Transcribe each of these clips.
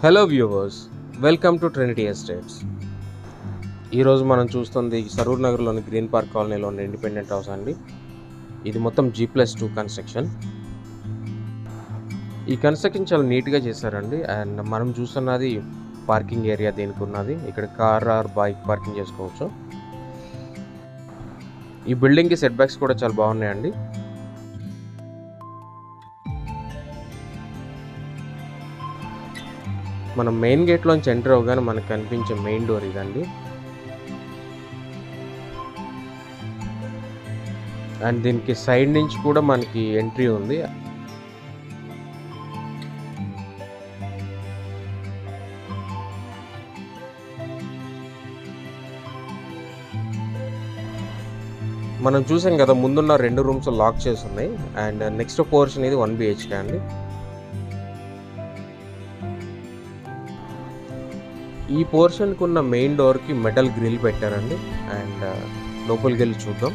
Hello viewers, welcome to Trinity estates. ఈరోజు మనం చూస్తుంది సరూర్ నగర్లోని గ్రీన్ పార్క్ కాలనీలో ఉన్న ఇండిపెండెంట్ హౌస్ అండి. ఇది మొత్తం G+2 కన్స్ట్రక్షన్. ఈ కన్స్ట్రక్షన్ చాలా నీట్గా చేశారండి. అండ్ మనం చూస్తున్నది పార్కింగ్ ఏరియా దీనికి ఉన్నది. ఇక్కడ కార్ ఆర్ బైక్ పార్కింగ్ చేసుకోవచ్చు. ఈ బిల్డింగ్కి సెట్ బ్యాక్స్ కూడా చాలా బాగున్నాయండి. మనం మెయిన్ గేట్లోంచి ఎంటర్ అవగానే మనకు కనిపించే మెయిన్ డోర్ ఇదండి. అండ్ దీనికి సైడ్ నుంచి కూడా మనకి ఎంట్రీ ఉంది. మనం చూసాం కదా, ముందున్న 2 రూమ్స్ లాక్ చేసి ఉన్నాయి. అండ్ నెక్స్ట్ పోర్షన్ ఇది 1 BHK అండి. ఈ పోర్షన్కి ఉన్న మెయిన్ డోర్కి మెటల్ గ్రిల్ పెట్టారండి. అండ్ లోపలికి వెళ్ళి చూద్దాం.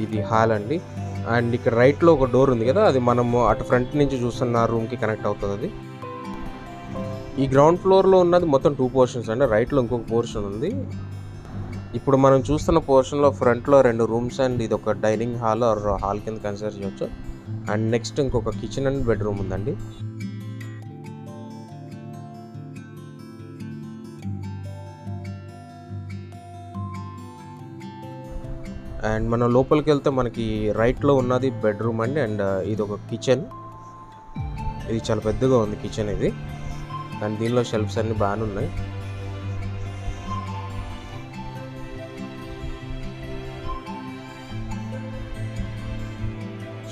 ఇది హాల్ అండి. అండ్ ఇక్కడ రైట్లో ఒక డోర్ ఉంది కదా, అది మనము అటు ఫ్రంట్ నుంచి చూస్తున్న రూమ్కి కనెక్ట్ అవుతుంది. అది ఈ గ్రౌండ్ ఫ్లోర్లో ఉన్నది మొత్తం 2 పోర్షన్స్ అండి. రైట్లో ఇంకొక పోర్షన్ ఉంది. ఇప్పుడు మనం చూస్తున్న పోర్షన్లో ఫ్రంట్లో 2 రూమ్స్ అండ్ ఇది ఒక డైనింగ్ హాల్ ఆర్ హాల్ కింద కన్సిడర్ చేయవచ్చు. అండ్ నెక్స్ట్ ఇంకొక కిచెన్ అండ్ బెడ్రూమ్ ఉందండి. అండ్ మనం లోపలికి వెళ్తే మనకి రైట్లో ఉన్నది బెడ్రూమ్ అండి. అండ్ ఇది ఒక కిచెన్. ఇది చాలా పెద్దగా ఉంది కిచెన్ ఇది. అండ్ దీనిలో షెల్ఫ్స్ అన్నీ బాగానే ఉన్నాయి.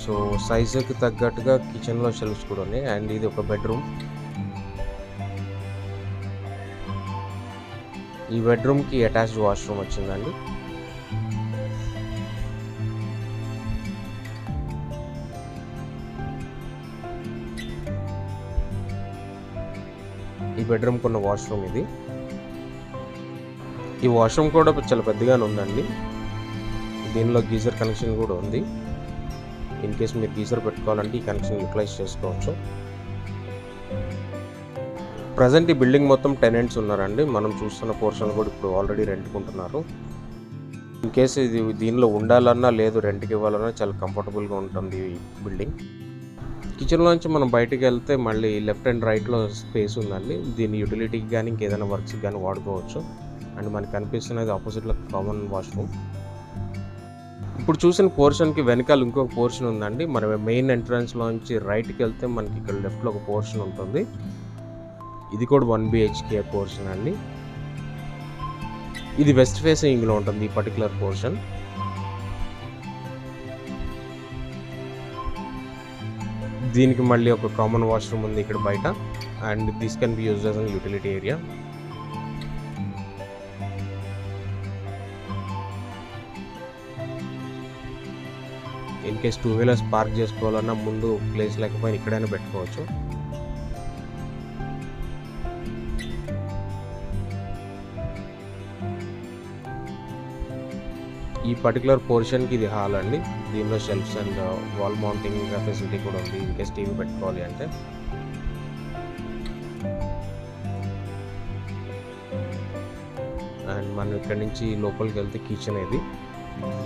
సో సైజుకి తగ్గట్టుగా కిచెన్లో షెల్ఫ్స్ కూడా ఉన్నాయి. అండ్ ఇది ఒక బెడ్రూమ్. ఈ బెడ్రూమ్కి అటాచ్డ్ వాష్రూమ్ వచ్చిందండి. ఈ బెడ్రూమ్కి ఉన్న వాష్రూమ్ ఇది. ఈ వాష్రూమ్ కూడా చాలా పెద్దగానే ఉందండి. దీనిలో గీజర్ కనెక్షన్ కూడా ఉంది. ఇన్ కేస్ మీరు గీజర్ పెట్టుకోవాలంటే ఈ కనెక్షన్ యూటిలైజ్ చేసుకోవచ్చు. ప్రజెంట్ ఈ బిల్డింగ్ మొత్తం టెనెంట్స్ ఉన్నారండి. మనం చూస్తున్న పోర్షన్ కూడా ఇప్పుడు ఆల్రెడీ రెంట్కుంటున్నారు. ఇన్ కేస్ ఇది దీనిలో ఉండాలన్నా లేదు రెంట్కి ఇవ్వాలన్నా చాలా కంఫర్టబుల్గా ఉంటుంది ఈ బిల్డింగ్. కిచెన్లోంచి మనం బయటికి వెళ్తే మళ్ళీ లెఫ్ట్ అండ్ రైట్లో స్పేస్ ఉందండి. దీన్ని యూటిలిటీకి కానీ ఇంకేదైనా వర్క్స్కి కానీ వాడుకోవచ్చు. అండ్ మనకి కనిపిస్తున్నది ఆపోజిట్లో కామన్ వాష్రూమ్. ఇప్పుడు చూసిన పోర్షన్కి వెనకాల ఇంకొక పోర్షన్ ఉందండి. మన మెయిన్ ఎంట్రన్స్లోంచి రైట్కి వెళ్తే మనకి ఇక్కడ లెఫ్ట్లో ఒక పోర్షన్ ఉంటుంది. ఇది కూడా 1 BHK పోర్షన్ అండి. ఇది వెస్ట్ ఫేసింగ్లో ఉంటుంది ఈ పర్టికులర్ పోర్షన్. దీనికి మళ్ళీ ఒక కామన్ వాష్రూమ్ ఉంది ఇక్కడ బయట. And this can be used as an utility area. In case 2 wheelers park చేసుకోవాలన్నా ముందు ప్లేస్ లేకపోయినా ఇక్కడైనా పెట్టుకోవచ్చు. ఈ పర్టికులర్ పోర్షన్కి ఇది హాల్ అండి. దీనిలో shelves and wall mounting facility కూడా ఉంది ఇన్ కేస్ టీవీ పెట్టుకోవాలి అంటే. అండ్ మనం ఇక్కడ నుంచి లోపలికి వెళ్తే కిచెన్ ఇది.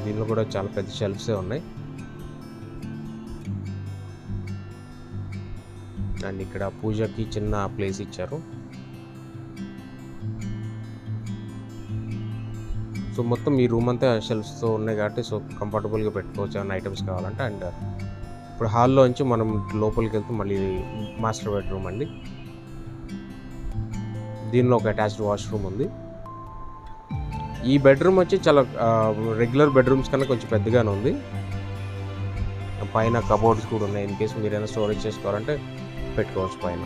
దీనిలో కూడా చాలా పెద్ద షెల్ఫ్సే ఉన్నాయి. అండ్ ఇక్కడ పూజకి చిన్న ప్లేస్ ఇచ్చారు. సో మొత్తం ఈ రూమ్ అంతా షెల్ఫ్స్తో ఉన్నాయి కాబట్టి సో కంఫర్టబుల్గా పెట్టుకోవచ్చు ఏమైనా ఐటమ్స్ కావాలంటే. అండ్ ఇప్పుడు హాల్లోంచి మనం లోపలికి వెళ్తే మళ్ళీ మాస్టర్ బెడ్రూమ్ అండి. దీనిలో ఒక అటాచ్డ్ వాష్రూమ్ ఉంది. ఈ బెడ్రూమ్ వచ్చి చాలా రెగ్యులర్ బెడ్రూమ్స్ కన్నా కొంచెం పెద్దగానే ఉంది. పైన కబోర్డ్స్ కూడా ఉన్నాయి. ఇన్ కేసు మీరు ఏమైనా స్టోరేజ్ చేసుకోవాలంటే పెట్టుకోవచ్చు పైన.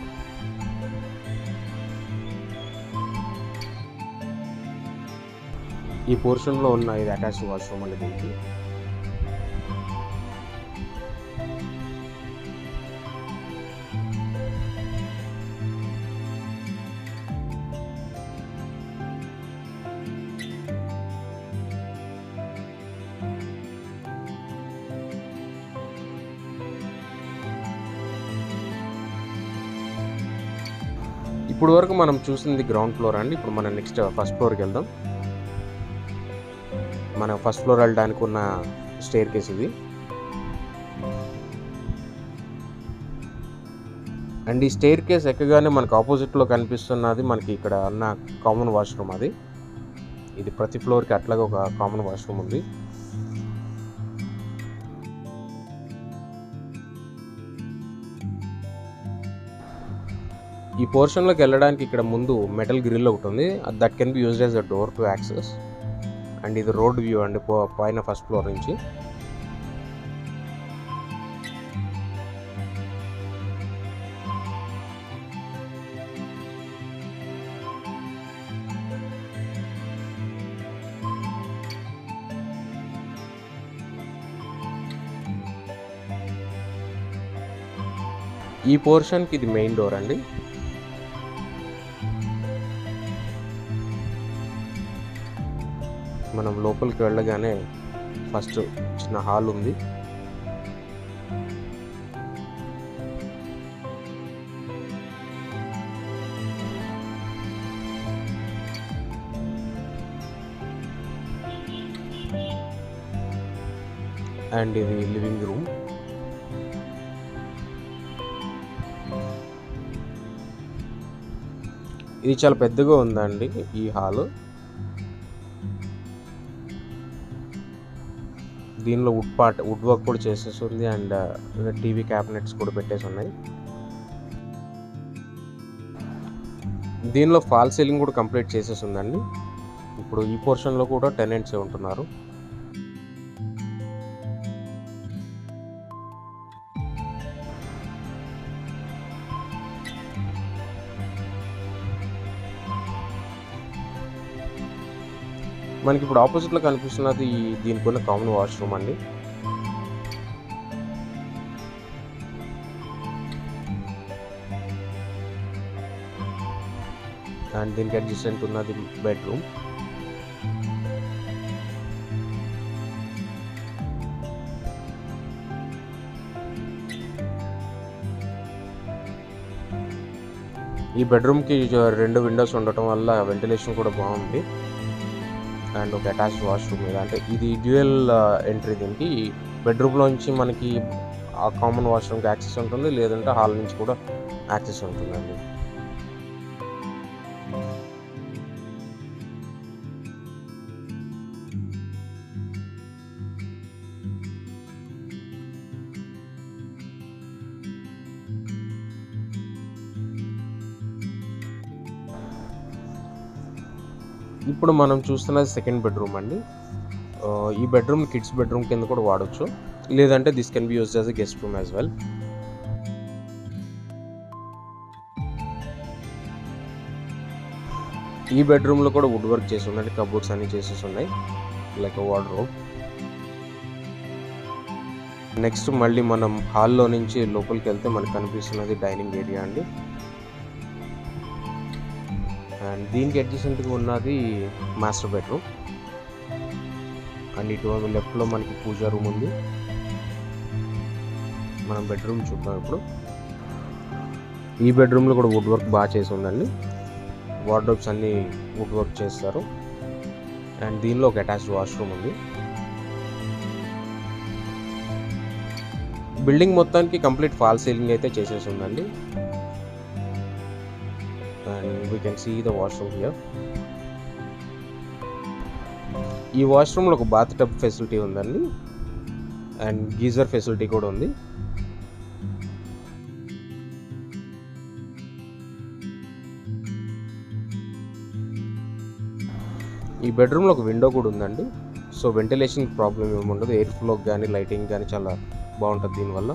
ఈ పోర్షన్లో ఉన్న ఇది అటాచ్డ్ వాష్రూమ్ అండి దీనికి. ఇప్పుడు వరకు మనం చూసింది గ్రౌండ్ ఫ్లోర్ అండి. ఇప్పుడు మనం నెక్స్ట్ ఫస్ట్ ఫ్లోర్కి వెళ్దాం. మన ఫస్ట్ ఫ్లోర్ వెళ్ళడానికి ఉన్న స్టేర్ కేస్ ఇది. అండ్ ఈ స్టేర్ కేస్ ఎక్కగానే మనకు ఆపోజిట్లో కనిపిస్తున్నది మనకి ఇక్కడ ఉన్న కామన్ వాష్రూమ్ అది. ఇది ప్రతి ఫ్లోర్కి అట్లాగే ఒక కామన్ వాష్రూమ్ ఉంది. ఈ పోర్షన్లోకి వెళ్ళడానికి ఇక్కడ ముందు మెటల్ గ్రిల్ ఒకటి ఉంది. That can be used as a door to access. And ఇది రోడ్ వ్యూ అండి పైన ఫస్ట్ ఫ్లోర్ నుంచి. ఈ పోర్షన్కి ఇది మెయిన్ డోర్ అండి. మనం లోపలికి వెళ్ళగానే ఫస్ట్ చిన్న హాల్ ఉంది. అండ్ ఇది లివింగ్ రూమ్. ఇది చాలా పెద్దగా ఉందండి ఈ హాల్. దీనిలో వుడ్ వర్క్ కూడా చేసేసి ఉంది. అండ్ టీవీ క్యాబినెట్స్ కూడా పెట్టేసి ఉన్నాయి. దీనిలో ఫాల్ సీలింగ్ కూడా కంప్లీట్ చేసేసి ఉందండి. ఇప్పుడు ఈ పోర్షన్లో కూడా టెనెంట్స్ ఉంటున్నారు. మనకి ఇప్పుడు ఆపోజిట్లో కనిపిస్తున్నది దీనికి ఉన్న కామన్ వాష్రూమ్ అండి. అండ్ దీనికి అడ్జస్టెంట్ ఉన్నది బెడ్రూమ్. ఈ బెడ్రూమ్కి 2 విండోస్ ఉండటం వల్ల వెంటిలేషన్ కూడా బాగుంది. అండ్ ఒక అటాచ్డ్ వాష్రూమ్ మీద, అంటే ఇది డ్యూయల్ ఎంట్రీ. దీనికి బెడ్రూమ్లోంచి మనకి ఆ కామన్ వాష్రూమ్కి యాక్సెస్ ఉంటుంది, లేదంటే హాల్ నుంచి కూడా యాక్సెస్ ఉంటుందండి. ఇప్పుడు మనం చూస్తున్నది సెకండ్ బెడ్రూమ్ అండి. ఈ బెడ్రూమ్ కిడ్స్ బెడ్రూమ్ కింద కూడా వాడచ్చు, లేదంటే this can be used as a guest room as well. ఈ బెడ్రూమ్లో కూడా వుడ్ వర్క్ చేసి ఉన్నాయి. కబోర్డ్స్ అన్ని చేసేసి ఉన్నాయి, లైక్ వార్డ్రోబ్. నెక్స్ట్ మళ్ళీ మనం హాల్లో నుంచి లోపలికి వెళ్తే మనకు కనిపిస్తున్నది డైనింగ్ ఏరియా అండి. అండ్ దీనికి అడ్జసెంట్గా ఉన్నది మాస్టర్ బెడ్రూమ్. అండ్ ఇటు లెఫ్ట్లో మనకి పూజా రూమ్ ఉంది. మనం బెడ్రూమ్ చూద్దాం ఇప్పుడు. ఈ బెడ్రూమ్లో కూడా వుడ్ వర్క్ బాగా చేసి ఉందండి. వార్డ్రోబ్స్ అన్నీ వుడ్ వర్క్ చేస్తారు. అండ్ దీనిలో ఒక అటాచ్డ్ వాష్రూమ్ ఉంది. బిల్డింగ్ మొత్తానికి కంప్లీట్ ఫాల్ సీలింగ్ అయితే చేసేసి ఉందండి. And we can see the washroom here. ఈ వాష్రూమ్లో ఒక బాత్ టబ్ ఫెసిలిటీ ఉందండి, అండ్ గీజర్ ఫెసిలిటీ కూడా ఉంది. ఈ బెడ్రూమ్లో ఒక విండో కూడా ఉందండి. సో వెంటిలేషన్ ప్రాబ్లం ఏమి ఉండదు. ఎయిర్ ఫ్లోకి కానీ లైటింగ్ కానీ చాలా బాగుంటుంది దీనివల్ల.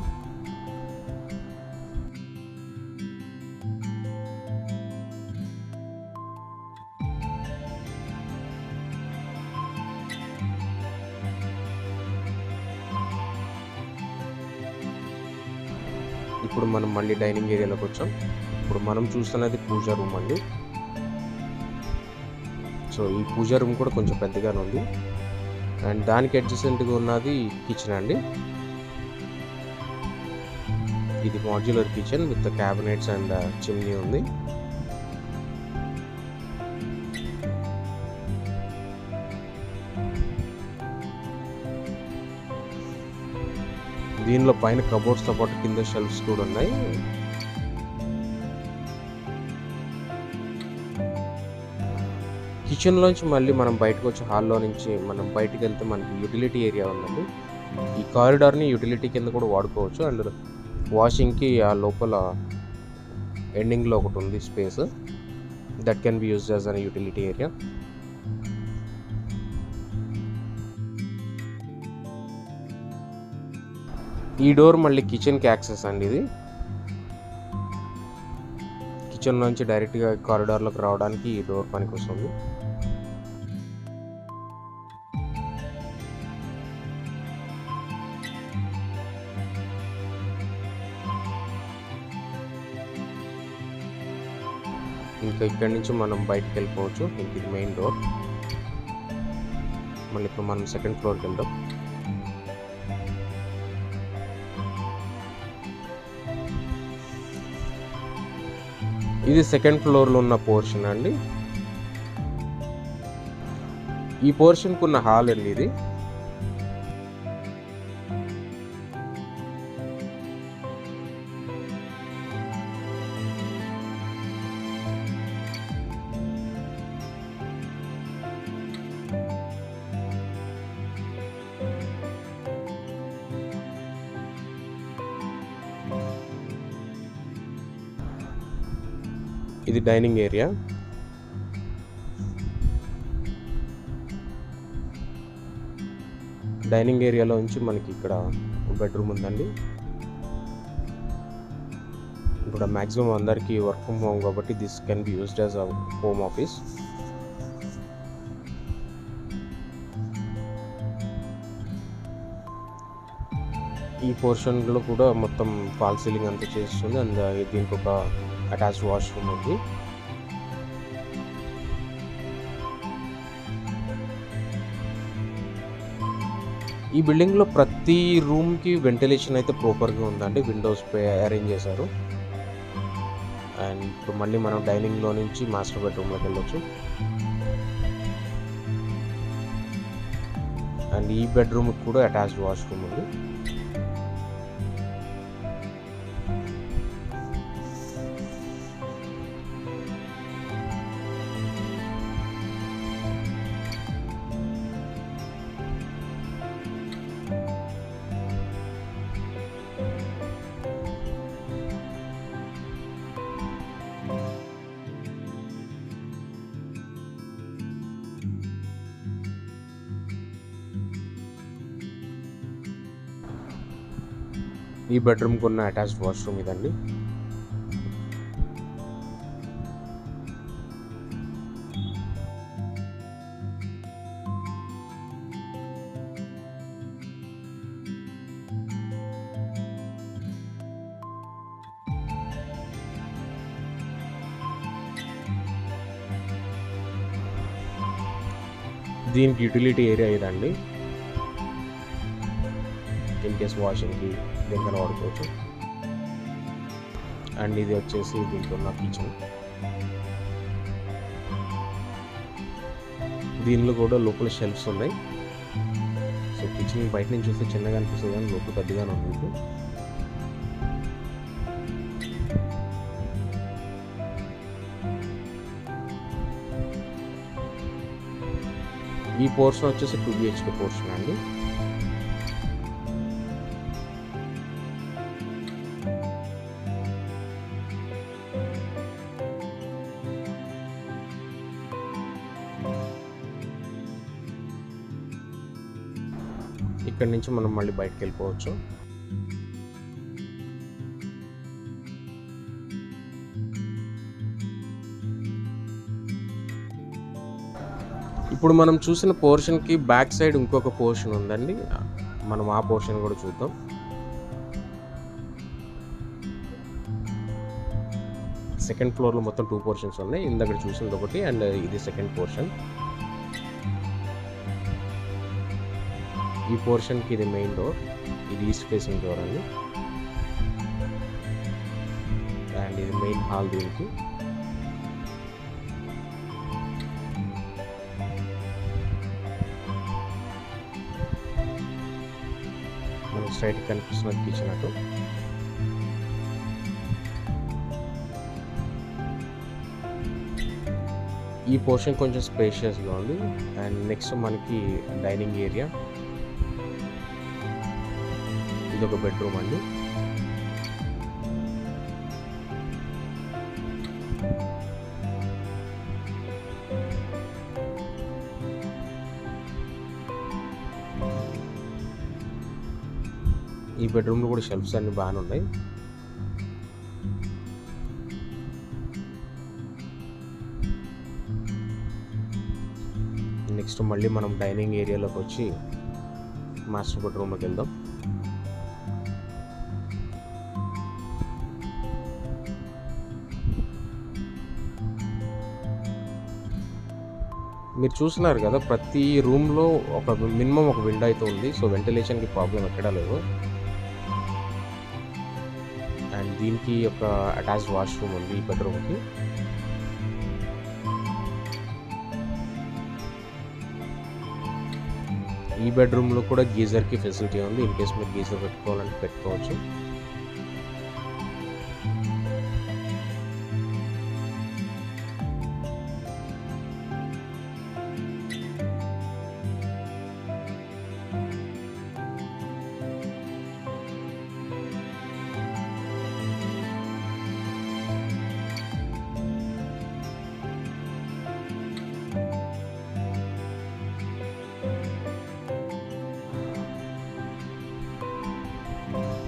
ఇప్పుడు మనం మళ్ళీ డైనింగ్ ఏరియాలోకి వచ్చాం. ఇప్పుడు మనం చూస్తున్నది పూజా రూమ్ అండి. సో ఈ పూజా రూమ్ కూడా కొంచెం పెద్దగానే ఉంది. అండ్ దానికి అడ్జసెంట్గా ఉన్నది కిచెన్ అండి. ఇది modular kitchen with cabinets and chimney ఉంది. దీనిలో పైన కబోర్డ్స్తో పాటు కింద షెల్ఫ్స్ కూడా ఉన్నాయి. కిచెన్లోంచి మళ్ళీ మనం బయటకు వచ్చి హాల్లో నుంచి మనం బయటికి వెళ్తే మనకి యూటిలిటీ ఏరియా ఉందండి. ఈ కారిడార్ని యూటిలిటీ కింద కూడా వాడుకోవచ్చు. అండ్ వాషింగ్కి ఆ లోపల ఎండింగ్లో ఒకటి ఉంది space, that can be used as an utility area. ఈ డోర్ మళ్ళీ కిచెన్కి యాక్సెస్ అండి. ఇది కిచెన్ నుంచి డైరెక్ట్గా కారిడార్లోకి రావడానికి ఈ డోర్ పనికి వస్తుంది. ఇంకా ఇక్కడి నుంచి మనం బయటికి వెళ్ళిపోవచ్చు. ఇంక ఇది మెయిన్ డోర్. మళ్ళీ ఇప్పుడు మనం సెకండ్ ఫ్లోర్కి వెళ్దాం. ఇది సెకండ్ ఫ్లోర్లో ఉన్న పోర్షన్ అండి. ఈ పోర్షన్కి ఉన్న హాల్ అండి ఇది. ఇది డైనింగ్ ఏరియా. డైనింగ్ ఏరియాలో నుంచి మనకి ఇక్కడ బెడ్రూమ్ ఉందండి. ఇప్పుడు మ్యాక్సిమం అందరికీ వర్క్ ఫ్రమ్ హోమ్ కాబట్టి this can be used as a home office. ఈ పోర్షన్లో కూడా మొత్తం ఫాల్ సీలింగ్ అంతా చేస్తుంది. అండ్ దీనికి ఒక అటాచ్డ్ వాష్రూమ్ ఉంది. ఈ బిల్డింగ్లో ప్రతి రూమ్కి వెంటిలేషన్ అయితే ప్రాపర్గా ఉందండి. విండోస్ అరేంజ్ చేశారు. అండ్ ఇప్పుడు మళ్ళీ మనం డైనింగ్లో నుంచి మాస్టర్ బెడ్రూమ్లోకి వెళ్ళొచ్చు. అండ్ ఈ బెడ్రూమ్కి కూడా అటాచ్డ్ వాష్రూమ్ ఉంది. ఈ బెడ్రూమ్కి ఉన్న అటాచ్డ్ వాష్రూమ్ ఇదండి. దీనికి యూటిలిటీ ఏరియా ఇదండి. ఇన్ కేస్ వాషింగ్కి దేనికైనా వాడుకోవచ్చు. అండ్ ఇది వచ్చేసి దీంట్లో ఉన్న కిచెన్. దీనిలో కూడా లోపల షెల్ఫ్స్ ఉన్నాయి. సో కిచెన్ బయట నుంచి చూస్తే చిన్నగా అనిపిస్తుంది కానీ లోపల పెద్దగానే ఉంది. ఈ పోర్షన్ వచ్చేసి 2 BHK పోర్షన్ అండి. ఇక్కడ నుంచి మనం మళ్ళీ బయటకు వెళ్ళిపోవచ్చు. ఇప్పుడు మనం చూసిన పోర్షన్కి బ్యాక్ సైడ్ ఇంకొక పోర్షన్ ఉందండి. మనం ఆ పోర్షన్ కూడా చూద్దాం. సెకండ్ ఫ్లోర్లో మొత్తం 2 పోర్షన్స్ ఉన్నాయి. ఇందాక చూసింది ఒకటి అండ్ ఇది సెకండ్ పోర్షన్. ఈ పోర్షన్కి ఇది మెయిన్ డోర్. ఇది ఈస్ట్ ఫేసింగ్ డోర్ అండి. అండ్ ఇది మెయిన్ హాల్. దీనికి మనకు స్ట్రైట్ కనిపిస్తున్నది కిచెన్ అటు. ఈ పోర్షన్ కొంచెం స్పేషియస్గా ఉంది. అండ్ నెక్స్ట్ మనకి డైనింగ్ ఏరియా, ఇదొక బెడ్రూమ్ అండి. ఈ బెడ్రూమ్లో కూడా షెల్ఫ్స్ అన్ని బాగానే ఉన్నాయి. నెక్స్ట్ మళ్ళీ మనం డైనింగ్ ఏరియాలోకి వచ్చి మాస్టర్ బెడ్రూమ్లోకి వెళ్దాం. మీరు చూస్తున్నారు కదా, ప్రతి రూమ్లో మినిమం ఒక విండో అయితే ఉంది. సో వెంటిలేషన్కి ప్రాబ్లం ఎక్కడా లేదు. అండ్ దీనికి ఒక అటాచ్డ్ వాష్రూమ్ ఉంది ఈ బెడ్రూమ్కి. ఈ బెడ్రూమ్లో కూడా గీజర్కి ఫెసిలిటీ ఉంది. ఇన్ కేస్ మీరు గీజర్ పెట్టుకోవాలంటే పెట్టుకోవచ్చు.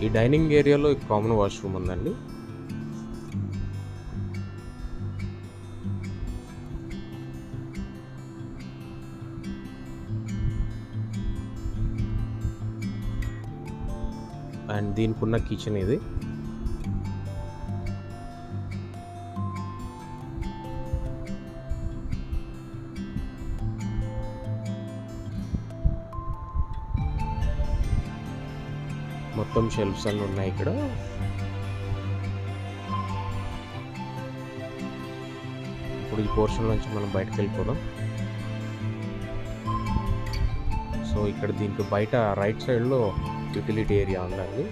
ఈ డైనింగ్ ఏరియాలో కామన్ వాష్రూమ్ ఉందండి. అండ్ దీనికి ఉన్న కిచెన్ ఇది. మొత్తం షెల్ఫ్స్ అన్నీ ఉన్నాయి ఇక్కడ. ఇప్పుడు ఈ పోర్షన్ నుంచి మనం బయటకు వెళ్ళిపోదాం. సో ఇక్కడ దీనికి బయట రైట్ సైడ్లో యూటిలిటీ ఏరియా ఉందండి.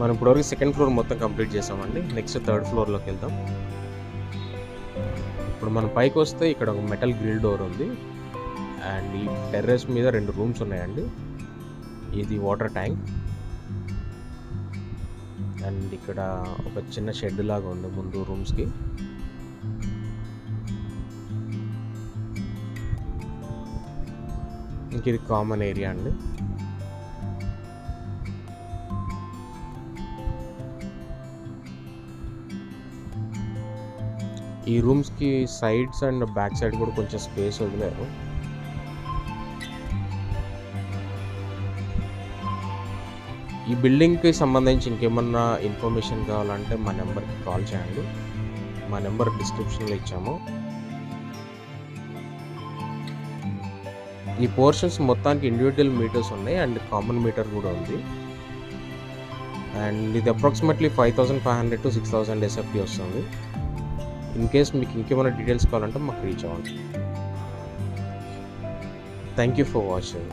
మనం ఇప్పటివరకు సెకండ్ ఫ్లోర్ మొత్తం కంప్లీట్ చేసామండి. నెక్స్ట్ థర్డ్ ఫ్లోర్లోకి వెళ్దాం. ఇప్పుడు మనం పైకి వస్తే ఇక్కడ ఒక మెటల్ గ్రిల్ డోర్ ఉంది. అండ్ ఈ టెర్రస్ మీద 2 రూమ్స్ ఉన్నాయండి. ఇది వాటర్ ట్యాంక్. అండ్ ఇక్కడ ఒక చిన్న షెడ్ లాగా ఉంది ముందు రూమ్స్కి. ఇంక ఇది కామన్ ఏరియా అండి. ఈ రూమ్స్కి సైడ్స్ అండ్ బ్యాక్ సైడ్ కూడా కొంచెం స్పేస్ వదిలేరు. ఈ బిల్డింగ్కి సంబంధించి ఇంకేమన్నా ఇన్ఫర్మేషన్ కావాలంటే మా నెంబర్కి కాల్ చేయండి. మా నెంబర్ డిస్క్రిప్షన్లో ఇచ్చాము. ఈ పోర్షన్స్ మొత్తానికి ఇండివిజువల్ మీటర్స్ ఉన్నాయి అండ్ కామన్ మీటర్ కూడా ఉంది. అండ్ ఇది అప్రాక్సిమేట్లీ 5500 to 6000 SFT వస్తుంది. ఇన్ కేస్ మీకు ఇంకేమైనా డీటెయిల్స్ కావాలంటే మాకు రీచ్ అవ్వండి. Thank you for watching.